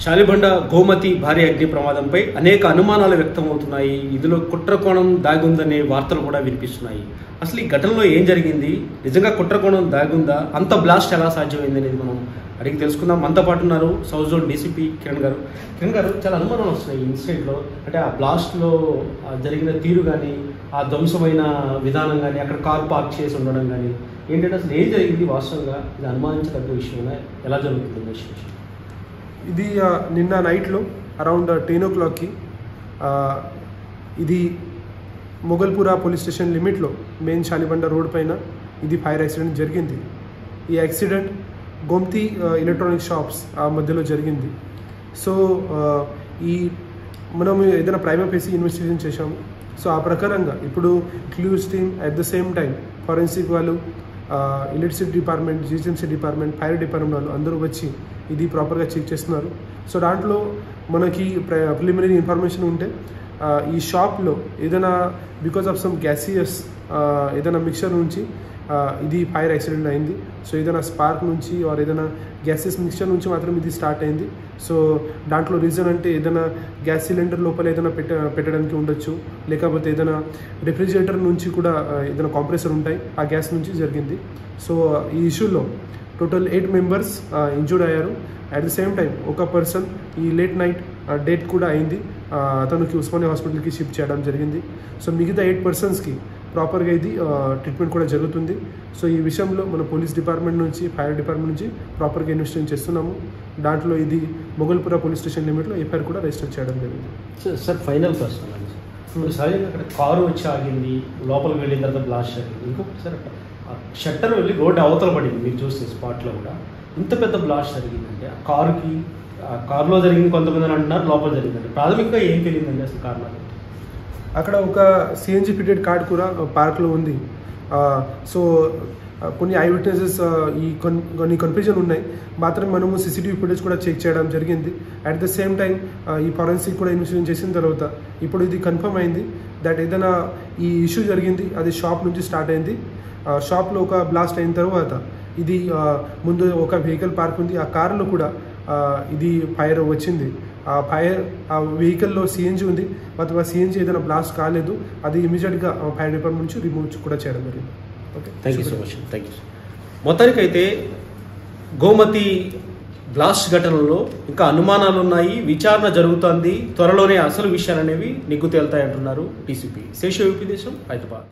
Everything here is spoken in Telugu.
శాలిబండ గోమతి భారీ అగ్ని ప్రమాదంపై అనేక అనుమానాలు వ్యక్తమవుతున్నాయి. ఇందులో కుట్రకోణం దాగుందనే వార్తలు కూడా వినిపిస్తున్నాయి. అసలు ఈ ఘటనలో ఏం జరిగింది? నిజంగా కుట్రకోణం దాగుందా? అంత బ్లాస్ట్ ఎలా సాధ్యమైంది అనేది మనం అడిగి తెలుసుకుందాం. మనతో పాటు ఉన్నారు సౌత్ జోన్ డీసీపీ కిరణ్ గారు. కిరణ్ గారు, చాలా అనుమానాలు వస్తున్నాయి ఈ ఇన్సిడెంట్లో. అంటే ఆ బ్లాస్ట్లో జరిగిన తీరు కానీ, ఆ ధ్వంసమైన విధానం కానీ, అక్కడ కార్ పార్క్ చేసి ఉండడం కానీ, ఏంటంటే అసలు ఏం జరిగింది వాస్తవంగా? ఇది అనుమానించదగ్గ విషయమైనా ఎలా జరుగుతుంది విషయం? ఇది నిన్న నైట్లో అరౌండ్ 10 o'clockకి ఇది మొగల్పురా పోలీస్ స్టేషన్ లిమిట్లో మెయిన్ శాలిబండ రోడ్ పైన ఇది ఫైర్ యాక్సిడెంట్ జరిగింది. ఈ యాక్సిడెంట్ గోమతి ఎలక్ట్రానిక్ షాప్స్ ఆ మధ్యలో జరిగింది. సో ఈ మనం ఏదైనా ప్రైమరీ ఫేసి ఇన్వెస్టిగేషన్ చేశాము. సో ఆ ప్రకారంగా ఇప్పుడు clues team at the same time forensic వాళ్ళు, electricity department, GHMC department, fire department వాళ్ళు అందరూ వచ్చి ఇది ప్రాపర్గా చెక్ చేస్తున్నారు. సో దాంట్లో మనకి ప్రిలిమినరీ ఇన్ఫర్మేషన్ ఉంటే ఈ షాప్లో ఏదైనా బికాజ్ ఆఫ్ సమ్ గ్యాసియస్ ఏదైనా మిక్చర్ నుంచి ఇది ఫైర్ యాక్సిడెంట్ అయింది. సో ఏదైనా స్పార్క్ నుంచి ఆర్ ఏదైనా గ్యాసెస్ మిక్చర్ నుంచి మాత్రం ఇది స్టార్ట్ అయింది. సో దాంట్లో రీజన్ అంటే ఏదైనా గ్యాస్ సిలిండర్ లోపల ఏదైనా పెట్టడానికి ఉండొచ్చు, లేకపోతే ఏదైనా రిఫ్రిజిరేటర్ నుంచి కూడా ఏదైనా కాంప్రెసర్ ఉంటాయి, ఆ గ్యాస్ నుంచి జరిగింది. సో ఈ ఇష్యూలో టోటల్ 8 members ఇంజూర్డ్ అయ్యారు. అట్ ద సేమ్ టైం ఒక పర్సన్ ఈ లేట్ నైట్ డెత్ కూడా అయింది. అతనికి ఉస్మానియా హాస్పిటల్కి షిఫ్ట్ చేయడం జరిగింది. సో మిగతా 8 personsకి ప్రాపర్గా ఇది ట్రీట్మెంట్ కూడా జరుగుతుంది. సో ఈ విషయంలో మన పోలీస్ డిపార్ట్మెంట్ నుంచి, ఫైర్ డిపార్ట్మెంట్ నుంచి ప్రాపర్గా ఇన్వెస్టిగేషన్ చేస్తున్నాము. దాంట్లో ఇది మొగల్పురా పోలీస్ స్టేషన్ లిమిట్లో ఎఫ్ఐఆర్ కూడా రిజిస్టర్ చేయడం జరిగింది. సార్ ఫైనల్ క్వశ్చన్ అండి. సహజంగా అక్కడ కారు వచ్చి ఆగింది, లోపలికి వెళ్ళిన తర్వాత బ్లాస్ట్ జరిగింది. ఇంకొకసారి షట్టర్ వెళ్ళి రోడ్డు అవతల పడింది, మీరు చూస్తే స్పాట్లో కూడా. ఇంత పెద్ద బ్లాస్ట్ జరిగిందంటే ఆ కారులో జరిగింది కొంతమంది అంటున్నారు, లోపల జరిగిందంటే ప్రాథమికంగా ఏం తెలియదండి అసలు కారణాలు? అక్కడ ఒక సిఎన్జి ఫిటెడ్ కార్డ్ కూడా పార్క్లో ఉంది. సో కొన్ని ఐ విట్నెసెస్ కొన్ని కన్ఫ్యూజన్ ఉన్నాయి. మాత్రమే మనము సీసీటీవీ ఫుటేజ్ కూడా చెక్ చేయడం జరిగింది. అట్ ద సేమ్ టైం ఈ ఫారెన్సిక్ కూడా ఇన్వెస్టిగేషన్ చేసిన తర్వాత ఇప్పుడు ఇది కన్ఫర్మ్ అయింది దట్ ఏదైనా ఈ ఇష్యూ జరిగింది అది షాప్ నుంచి స్టార్ట్ అయింది. షాప్లో ఒక బ్లాస్ట్ అయిన తర్వాత ఇది ముందు ఒక వెహికల్ పార్క్ ఉంది, ఆ కార్లో కూడా ఇది ఫైర్ వచ్చింది. ఆ వెహికల్లో సిఎన్జి ఉంది, బట్ ఆ సిఎన్జి ఏదైనా బ్లాస్ట్ కాలేదు. అది ఇమీడియట్గా ఫైర్ డిపార్ట్మెంట్ నుంచి రిమూవ్ కూడా చేయడం జరిగింది. Okay, thank you so much. Thank you. మొత్తానికైతే గోమతి బ్లాస్ట్ ఘటనలో ఇంకా అనుమానాలు ఉన్నాయి, విచారణ జరుగుతుంది. త్వరలోనే అసలు విషయాలు అనేవి నిగ్గు తేలుతాయంటున్నారు డీసీపీ. శేషు యూపీ దేశం, హైదరాబాద్.